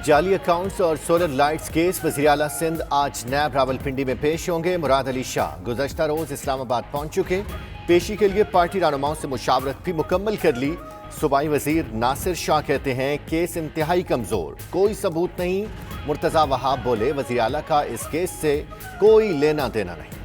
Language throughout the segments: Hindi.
जाली अकाउंट्स और सोलर लाइट्स केस वज़ीर आला सिंध आज नैब रावलपिंडी में पेश होंगे। मुराद अली शाह गुज़श्ता रोज इस्लामाबाद पहुंच चुके। पेशी के लिए पार्टी रहनुमाओं से मुशावरत भी मुकम्मल कर ली। सूबाई वजीर नासिर शाह कहते हैं केस इंतहाई कमजोर, कोई सबूत नहीं। मुर्तजा वहाब बोले वज़ीर आला का इस केस से कोई लेना देना नहीं।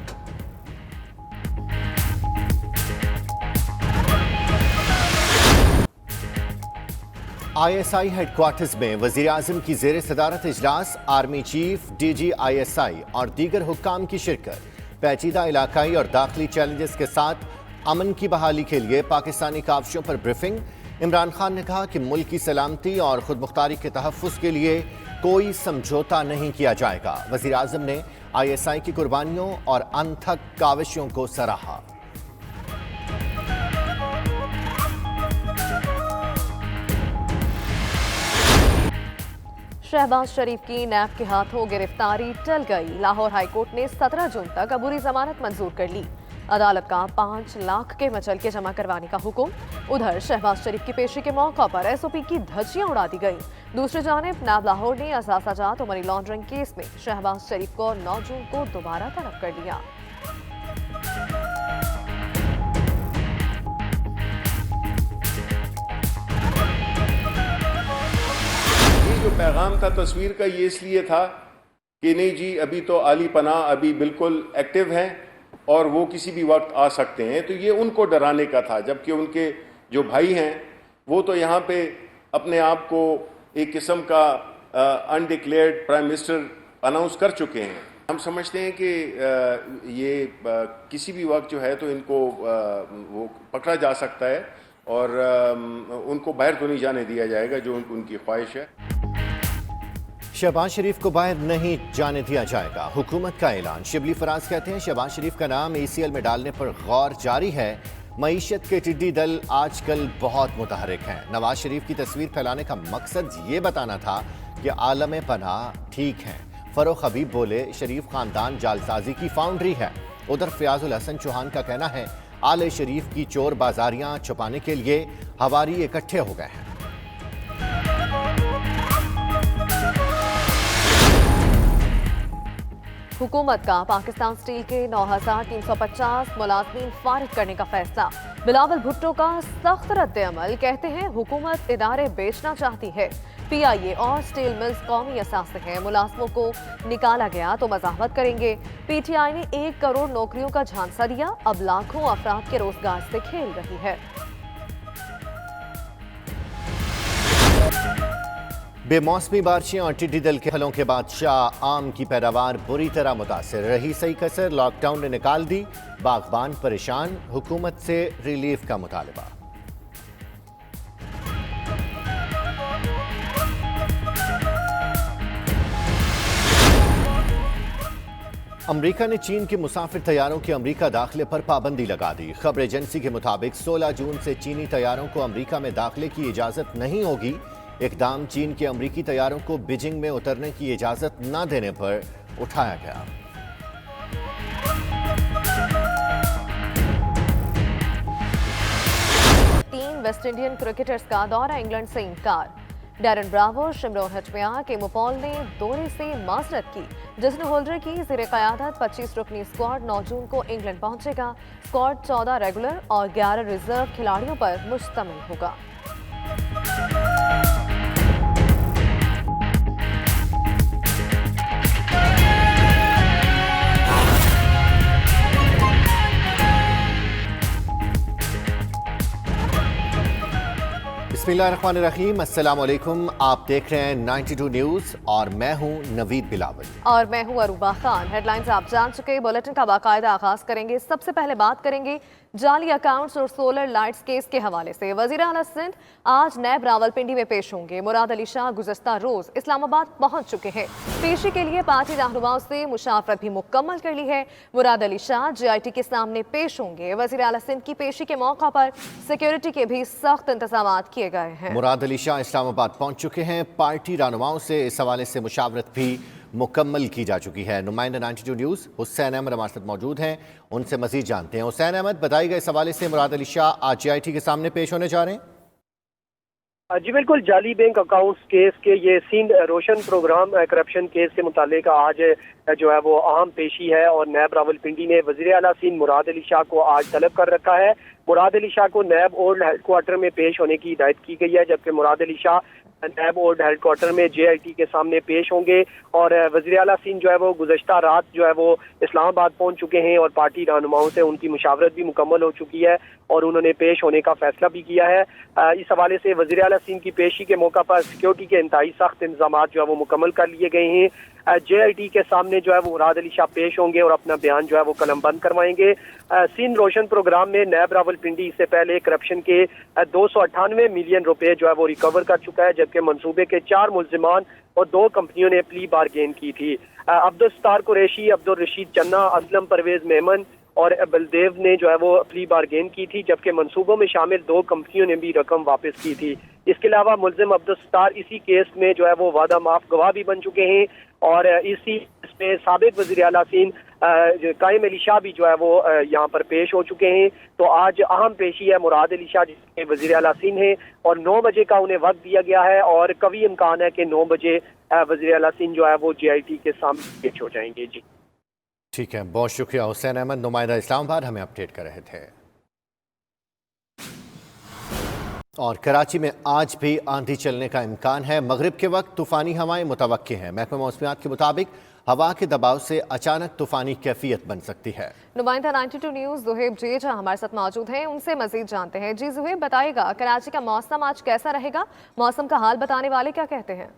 ISI हेडक्वार्टर्स में वज़ीर आज़म की ज़ेर सदारत इजलास, आर्मी चीफ, DG ISI और दीगर हुक्काम की शिरकत। पेचीदा इलाकाई और दाखिली चैलेंजेस के साथ अमन की बहाली के लिए पाकिस्तानी काविशों पर ब्रीफिंग। इमरान खान ने कहा कि मुल्क की सलामती और खुद मुख्तारी के तहफ़्फ़ुज़ के लिए कोई समझौता नहीं किया जाएगा। वज़ीर आज़म ने ISI की कुर्बानियों और अनथक काविशों को सराहा। शहबाज शरीफ की नैब के हाथों गिरफ्तारी टल गई। लाहौर हाईकोर्ट ने 17 जून तक अबूरी जमानत मंजूर कर ली। अदालत का 5 लाख के मचलके जमा करवाने का हुक्म। उधर शहबाज शरीफ की पेशी के मौका पर SOP की धज्जियां उड़ा दी गई। दूसरी जानिब नैब लाहौर ने असासाजात और मनी लॉन्ड्रिंग केस में शहबाज शरीफ को 9 जून को दोबारा तलब कर लिया। जो पैगाम था तस्वीर का ये इसलिए था कि नहीं जी अभी तो आली पनाह अभी बिल्कुल एक्टिव हैं और वो किसी भी वक्त आ सकते हैं, तो ये उनको डराने का था। जबकि उनके जो भाई हैं वो तो यहाँ पे अपने आप को एक किस्म का अनडिक्लेयर्ड प्राइम मिनिस्टर अनाउंस कर चुके हैं। हम समझते हैं कि ये किसी भी वक्त जो है तो इनको वो पकड़ा जा सकता है और उनको बाहर तो नहीं जाने दिया जाएगा जो उनकी ख्वाहिश है। शहबाज शरीफ को बाहर नहीं जाने दिया जाएगा, हुकूमत का ऐलान। शिबली फराज कहते हैं शहबाज शरीफ का नाम ECL में डालने पर गौर जारी है। मईशत के टिड्डी दल आजकल बहुत मुतहरिक हैं। नवाज शरीफ की तस्वीर फैलाने का मकसद ये बताना था कि आलम पनाह ठीक हैं। फरोख हबीब बोले शरीफ खानदान जालसाजी की फाउंड्री है। उधर फयाजुल हसन चौहान का कहना है आले शरीफ की चोर बाजारियां छुपाने के लिए हवारी इकट्ठे हो गए हैं। हुकूमत का पाकिस्तान स्टील के 9,350 मुलाजमीन फारिग करने का फैसला। बिलावल भुट्टो का सख्त रद्द-ए-अमल, कहते हैं हुकूमत इदारे बेचना चाहती है। PIA और स्टील मिल्स कौमी असासे हैं, मुलाजमों को निकाला गया तो मज़ाहमत करेंगे। PTI ने 1 करोड़ नौकरियों का झांसा दिया, अब लाखों अफराद के रोजगार से खेल रही है। बेमौसमी बारिशें और टिड्डी दल के फलों के बादशाह आम की पैदावार बुरी तरह मुतासिर रही। सही कसर लॉकडाउन ने निकाल दी, बागबान परेशान। हुकूमत से रिलीफ का मुतालबा। अमरीका ने चीन के मुसाफिर तैयारों के अमरीका दाखिले पर पाबंदी लगा दी। खबर एजेंसी के मुताबिक 16 जून से चीनी तैयारों को अमरीका में दाखिले की इजाजत नहीं होगी। इकदाम चीन के अमरीकी तैयारों को बीजिंग में उतरने की इजाजत न देने पर उठाया गया। तीन वेस्ट इंडियन क्रिकेटर्स का दौरा इंग्लैंड से इनकार। डैरन ब्रावो, शिमरॉन हचमिया, केमोपॉल ने दौरे से माजरत की। जस्टिन होल्डर की ज़ेरे क़यादत 25 रुकनी स्क्वाड 9 जून को इंग्लैंड पहुंचेगा। स्क्वाड 14 रेगुलर और 11 रिजर्व खिलाड़ियों पर मुश्तमिल होगा। बिस्मिल्लाहिर्रहमानिर्रहीम, अस्सलाम वालेकुम। आप देख रहे हैं 92 न्यूज़ और मैं हूं नवीद बिलावल और मैं हूं अरूबा खान। हेडलाइंस आप जान चुके। बुलेटिन का बाकायदा आगाज करेंगे। सबसे पहले बात करेंगे जाली अकाउंट्स और सोलर लाइट्स केस के हवाले से। वज़ीर आला सिंध आज नैब रावलपिंडी में पेश होंगे। मुराद अली शाह गुज़श्ता रोज इस्लामाबाद पहुंच चुके हैं। पेशी के लिए पार्टी रहनुमाओं से मुशावरत भी मुकम्मल कर ली है। मुराद अली शाह JIT के सामने पेश होंगे। वज़ीर आला सिंध की पेशी के मौका पर सिक्योरिटी के भी सख्त इंतजाम किए गए हैं। मुराद अली शाह इस्लामाबाद पहुंच चुके हैं। पार्टी रहनुमाओं से इस हवाले से मुशावरत भी मुकम्मल की जा चुकी है। नुमाइंदा 92 न्यूज़ हुसैन अहमद हमारे साथ मौजूद हैं, उनसे मजीद जानते हैं। हुसैन अहमद, बताइएगा इस हवाले से मुराद अली शाह आज JIT के सामने पेश होने जा रहे हैं। जी बिल्कुल, जाली बैंक अकाउंट्स केस के ये सिंध रोशन प्रोग्राम करप्शन केस के मुतालिक आज जो है वो अहम पेशी है और नैब रावलपिंडी ने वज़ीर आला सिंध मुराद अली शाह को आज तलब कर रखा है। मुराद अली शाह को नैब ओल्ड हेडक्वार्टर में पेश होने की हिदायत की गई है, जबकि मुराद अली शाह नैब ओल्ड हेडक्वार्टर में JIT के सामने पेश होंगे। और वज़ीर आला सिंध जो है वो गुज़श्ता रात जो है वो इस्लामाबाद पहुंच चुके हैं और पार्टी रहनुमाओं से उनकी मुशावरत भी मुकम्मल हो चुकी है और उन्होंने पेश होने का फैसला भी किया है। इस हवाले से वज़ीर आला सिंध की पेशी के मौका पर सिक्योरिटी के इंतहाई सख्त इंतजाम जो है वो मुकम्मल कर लिए गए हैं। JIT के सामने जो है वो मुराद अली शाह पेश होंगे और अपना बयान जो है वो कलमबंद करवाएंगे। सिंध रोशन प्रोग्राम में नैब रावलपिंडी इससे पहले करप्शन के 298 मिलियन रुपए जो है वो रिकवर कर चुका है, जबकि मंसूबे के 4 मुल्जिमान और 2 कंपनियों ने प्ली बारगेन की थी। अब्दुल सत्तार कुरैशी, अब्दुल रशीद चन्ना, असलम परवेज मेमन और बलदेव ने जो है वो प्ली बारगेन की थी, जबकि मंसूबों में शामिल 2 कंपनियों ने भी रकम वापस की थी। इसके अलावा मुल्जिम अब्दुल सत्तार इसी केस में जो है वो वादा माफ गवाह भी बन चुके हैं और इसी इसमें साबिक वज़ीर आला सिंध कायम अली शाह भी जो है वो यहाँ पर पेश हो चुके हैं। तो आज अहम पेशी है मुराद अली शाह जिसके वज़ीर आला सिंध हैं और 9 बजे का उन्हें वक्त दिया गया है और कभी इम्कान है कि 9 बजे वज़ीर आला सिंध जो है वो JIT के सामने पेश हो जाएंगे। जी ठीक है, बहुत शुक्रिया हुसैन अहमद, नुमाइंदा इस्लामाबाद, हमें अपडेट कर रहे थे। और कराची में आज भी आंधी चलने का इम्कान है। मगरिब के वक्त तूफानी हवाएं मुतवक्की हैं। महकमा मौसमियात के मुताबिक हवा के दबाव से अचानक तूफानी कैफियत बन सकती है। नुमाइंदा 92 न्यूज़ ज़ुहैब जेजा हमारे साथ मौजूद हैं, उनसे मजीद जानते हैं। जी ज़ुहैब, बताइएगा कराची का मौसम आज कैसा रहेगा? मौसम का हाल बताने वाले क्या कहते हैं?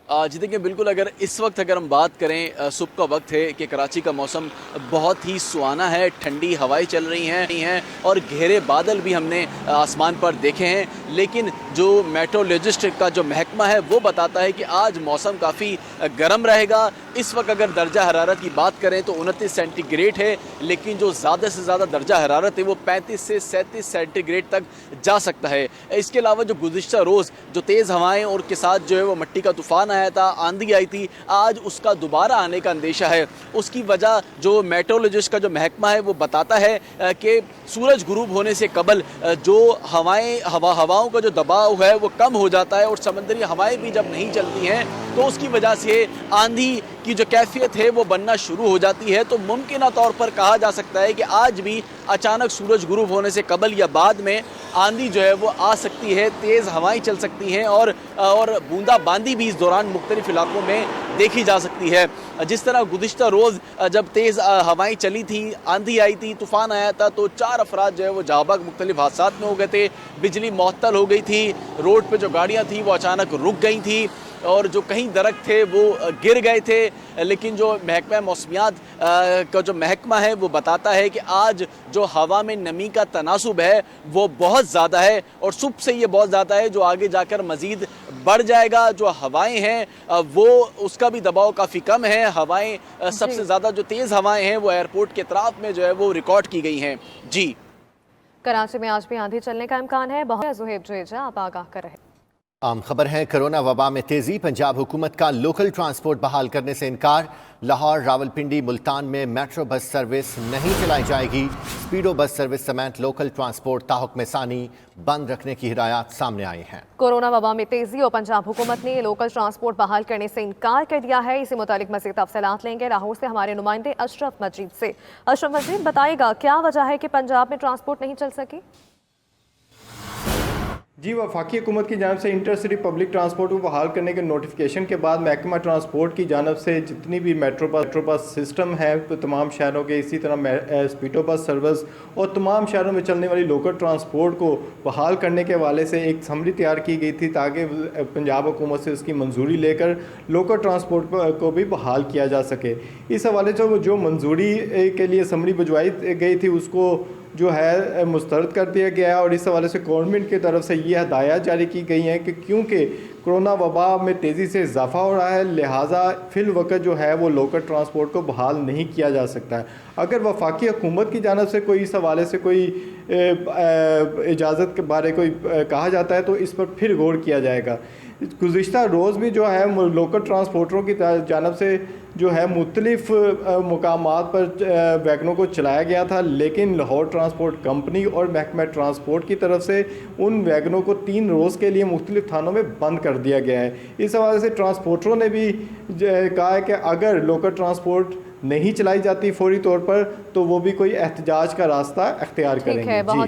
जी देखिए, बिल्कुल अगर इस वक्त अगर हम बात करें, सुबह का वक्त है कि कराची का मौसम बहुत ही सुहाना है, ठंडी हवाएं चल रही हैं और घेरे बादल भी हमने आसमान पर देखे हैं। लेकिन जो मेट्रोलॉजिस्ट का जो महकमा है वो बताता है कि आज मौसम काफ़ी गर्म रहेगा। इस वक्त अगर दर्जा हरारत की बात करें तो 29 सेंटीग्रेड है, लेकिन जो ज़्यादा से ज़्यादा दर्जा हरारत है वो 35 से 37 सेंटीग्रेड तक जा सकता है। इसके अलावा जो गुज़िश्ता रोज़ जो तेज़ हवाएं और के साथ जो है वो मिट्टी का तूफ़ान आया था, आंधी आई थी, आज उसका दोबारा आने का अंदेशा है। उसकी वजह जो मेट्रोलॉजिस्ट का जो महकमा है वो बताता है कि सूरज गुरूब होने से कबल जो हवाओं का जो दबाव है वो कम हो जाता है और समंदरी हवाएं भी जब नहीं चलती हैं तो उसकी वजह से आंधी की जो कैफियत है वो बनना शुरू हो जाती है। तो मुमकिन तौर पर कहा जा सकता है कि आज भी अचानक सूरज गुरूब होने से कबल या बाद में आंधी जो है वो आ सकती है, तेज़ हवाएं चल सकती हैं और बूंदाबांदी भी इस दौरान मुख्तलिफ इलाकों में देखी जा सकती है। जिस तरह गुज़िश्ता रोज़ जब तेज़ हवाएं चली थी, आंधी आई थी, तूफ़ान आया था तो 4 अफराद जो है वो जाबाक मुख्तलिफ हादसात में हो गए थे। बिजली मुअत्तल हो गई थी, रोड पर जो गाड़ियाँ थी वो अचानक रुक गई थी और जो कहीं दरख्त थे वो गिर गए थे। लेकिन जो महकमा मौसमियात का जो महकमा है वो बताता है कि आज जो हवा में नमी का तनासुब है वो बहुत ज़्यादा है और सुबह से ये बहुत ज़्यादा है, जो आगे जाकर मज़ीद बढ़ जाएगा। जो हवाएं हैं वो उसका भी दबाव काफ़ी कम है। हवाएं सबसे ज़्यादा जो तेज़ हवाएं हैं वो एयरपोर्ट के अतराफ में जो है वो रिकॉर्ड की गई हैं। जी, कराची में आज भी आंधी चलने का इम्कान है। बहुत ज़ुहैब जेजा आप आगाह कर रहे हैं। आम खबर है, कोरोना वबा में तेजी। पंजाब हुकूमत का लोकल ट्रांसपोर्ट बहाल करने से इनकार। लाहौर, रावलपिंडी, मुल्तान में मेट्रो बस सर्विस नहीं चलाई जाएगी। स्पीडो बस सर्विस समेत लोकल ट्रांसपोर्ट ताहुक्म सानी बंद रखने की हिदायत सामने आई हैं। कोरोना वबा में तेजी और पंजाब हुकूमत ने लोकल ट्रांसपोर्ट बहाल करने से इनकार कर दिया है। इसी मुतालिक मज़ीद तफसीलात लेंगे लाहौर से हमारे नुमाइंदे अशरफ मजीद से। अशरफ मजीद, बताइएगा क्या वजह है कि पंजाब में ट्रांसपोर्ट नहीं चल सकी? जी, वफाकी हुकूमत की जानिब से इंटरसिटी पब्लिक ट्रांसपोर्ट को बहाल करने के नोटिफिकेशन के बाद महकमा ट्रांसपोर्ट की जानिब से जितनी भी मेट्रो बस सिस्टम है तो तमाम शहरों के, इसी तरह स्पीडो बस सर्विस और तमाम शहरों में चलने वाली लोकल ट्रांसपोर्ट को बहाल करने के हवाले से एक समरी तैयार की गई थी ताकि पंजाब हुकूमत से उसकी मंजूरी लेकर लोकल ट्रांसपोर्ट को भी बहाल किया जा सके। इस हवाले से जो मंजूरी के लिए समरी भिजवाई गई थी उसको जो है मुस्तरद कर दिया गया है और इस हवाले से गवर्नमेंट की तरफ से ये हदायत जारी की गई हैं कि क्योंकि कोरोना वबा में तेज़ी से इजाफा हो रहा है, लिहाजा फिल वक्त जो है वो लोकल ट्रांसपोर्ट को बहाल नहीं किया जा सकता है। अगर वफाकी हुकूमत की जानिब से कोई इस हवाले से कोई इजाज़त के बारे कोई कहा जाता है तो इस पर फिर गौर किया जाएगा। गुज़िश्ता रोज़ भी जो है लोकल ट्रांसपोर्टरों की जानिब से जो है मुख्तलिफ मुकामात पर वैगनों को चलाया गया था, लेकिन लाहौर ट्रांसपोर्ट कंपनी और महकमा ट्रांसपोर्ट की तरफ से उन वैगनों को 3 रोज़ के लिए मुख्तलिफ थानों में बंद कर दिया गया है। इस हवाले से ट्रांसपोर्टरों ने भी कहा है कि अगर लोकल ट्रांसपोर्ट नहीं चलाई जाती फौरी तौर पर तो वो भी कोई एहतजाज का रास्ता अख्तियार करेंगे। बहुत